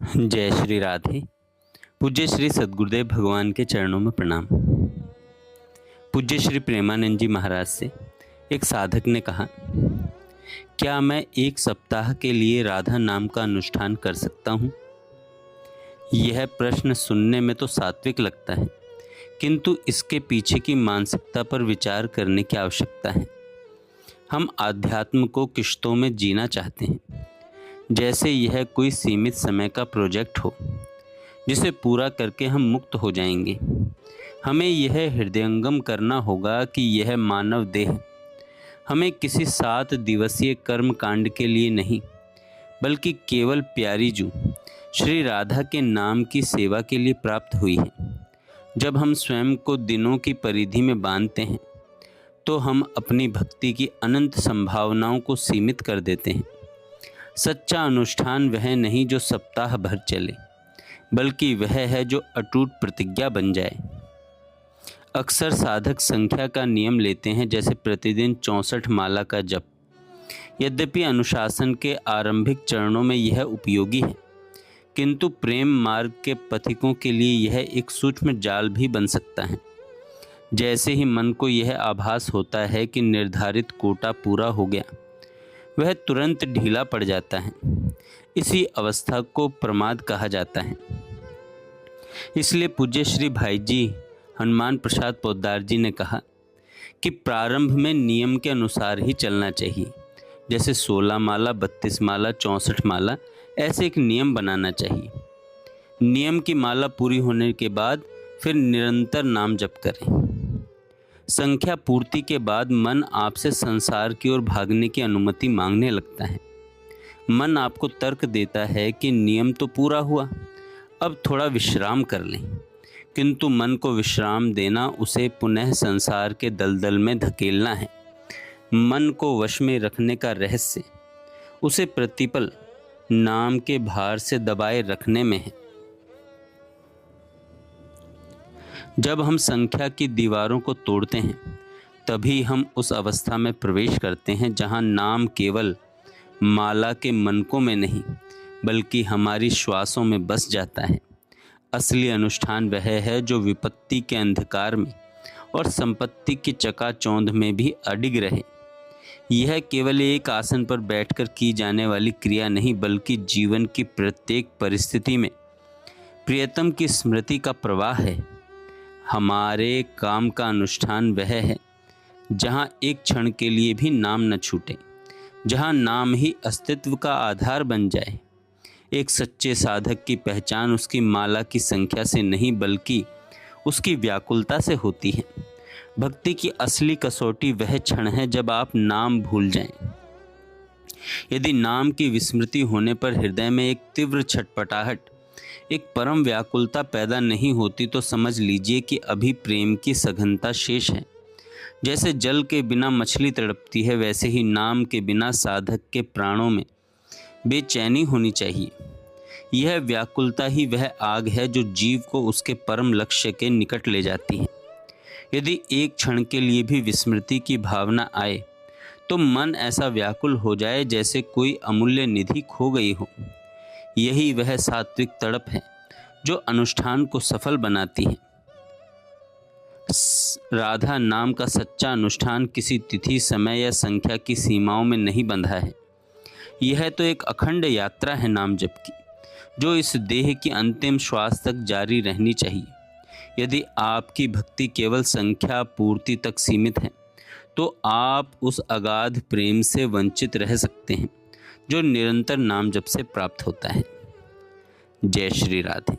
जय श्री राधे। पूज्य श्री सद्गुरुदेव भगवान के चरणों में प्रणाम। पूज्य श्री प्रेमानंद जी महाराज से एक साधक ने कहा, क्या मैं एक सप्ताह के लिए राधा नाम का अनुष्ठान कर सकता हूँ? यह प्रश्न सुनने में तो सात्विक लगता है, किंतु इसके पीछे की मानसिकता पर विचार करने की आवश्यकता है। हम आध्यात्म को किश्तों में जीना चाहते हैं, जैसे यह कोई सीमित समय का प्रोजेक्ट हो जिसे पूरा करके हम मुक्त हो जाएंगे। हमें यह हृदयंगम करना होगा कि यह मानव देह हमें किसी 7 दिवसीय कर्म कांड के लिए नहीं, बल्कि केवल प्यारी जू श्री राधा के नाम की सेवा के लिए प्राप्त हुई है। जब हम स्वयं को दिनों की परिधि में बांधते हैं तो हम अपनी भक्ति की अनंत संभावनाओं को सीमित कर देते हैं। सच्चा अनुष्ठान वह नहीं जो सप्ताह भर चले, बल्कि वह है जो अटूट प्रतिज्ञा बन जाए। अक्सर साधक संख्या का नियम लेते हैं, जैसे प्रतिदिन 64 माला का जप। यद्यपि अनुशासन के आरंभिक चरणों में यह उपयोगी है, किंतु प्रेम मार्ग के पथिकों के लिए यह एक सूक्ष्म जाल भी बन सकता है। जैसे ही मन को यह आभास होता है कि निर्धारित कोटा पूरा हो गया, वह तुरंत ढीला पड़ जाता है। इसी अवस्था को प्रमाद कहा जाता है। इसलिए पूज्य श्री भाई जी हनुमान प्रसाद पोद्दार जी ने कहा कि प्रारंभ में नियम के अनुसार ही चलना चाहिए। जैसे 16 माला, 32 माला, 64 माला, ऐसे एक नियम बनाना चाहिए। नियम की माला पूरी होने के बाद फिर निरंतर नाम जप करें। संख्या पूर्ति के बाद मन आपसे संसार की ओर भागने की अनुमति मांगने लगता है। मन आपको तर्क देता है कि नियम तो पूरा हुआ, अब थोड़ा विश्राम कर लें। किंतु मन को विश्राम देना उसे पुनः संसार के दलदल में धकेलना है। मन को वश में रखने का रहस्य उसे प्रतिपल नाम के भार से दबाए रखने में है। जब हम संख्या की दीवारों को तोड़ते हैं, तभी हम उस अवस्था में प्रवेश करते हैं जहां नाम केवल माला के मनकों में नहीं, बल्कि हमारी श्वासों में बस जाता है। असली अनुष्ठान वह है जो विपत्ति के अंधकार में और संपत्ति की चकाचौंध में भी अडिग रहे। यह केवल एक आसन पर बैठकर की जाने वाली क्रिया नहीं, बल्कि जीवन की प्रत्येक परिस्थिति में प्रियतम की स्मृति का प्रवाह है। हमारे काम का अनुष्ठान वह है जहाँ एक क्षण के लिए भी नाम न छूटे, जहाँ नाम ही अस्तित्व का आधार बन जाए। एक सच्चे साधक की पहचान उसकी माला की संख्या से नहीं, बल्कि उसकी व्याकुलता से होती है। भक्ति की असली कसौटी वह क्षण है जब आप नाम भूल जाएं। यदि नाम की विस्मृति होने पर हृदय में एक तीव्र छटपटाहट, एक परम व्याकुलता पैदा नहीं होती, तो समझ लीजिए कि अभी प्रेम की सघनता शेष है। जैसे जल के बिना मछली तड़पती है, वैसे ही नाम के बिना साधक के प्राणों में बेचैनी होनी चाहिए। यह व्याकुलता ही वह आग है जो जीव को उसके परम लक्ष्य के निकट ले जाती है। यदि एक क्षण के लिए भी विस्मृति की भावना आए, तो मन ऐसा व्याकुल हो जाए जैसे कोई अमूल्य निधि खो गई हो। यही वह सात्विक तड़प है जो अनुष्ठान को सफल बनाती है। राधा नाम का सच्चा अनुष्ठान किसी तिथि, समय या संख्या की सीमाओं में नहीं बंधा है। यह तो एक अखंड यात्रा है नाम जप की, जो इस देह की अंतिम श्वास तक जारी रहनी चाहिए। यदि आपकी भक्ति केवल संख्या पूर्ति तक सीमित है, तो आप उस अगाध प्रेम से वंचित रह सकते हैं जो निरंतर नाम जप से प्राप्त होता है। जय श्री राधे।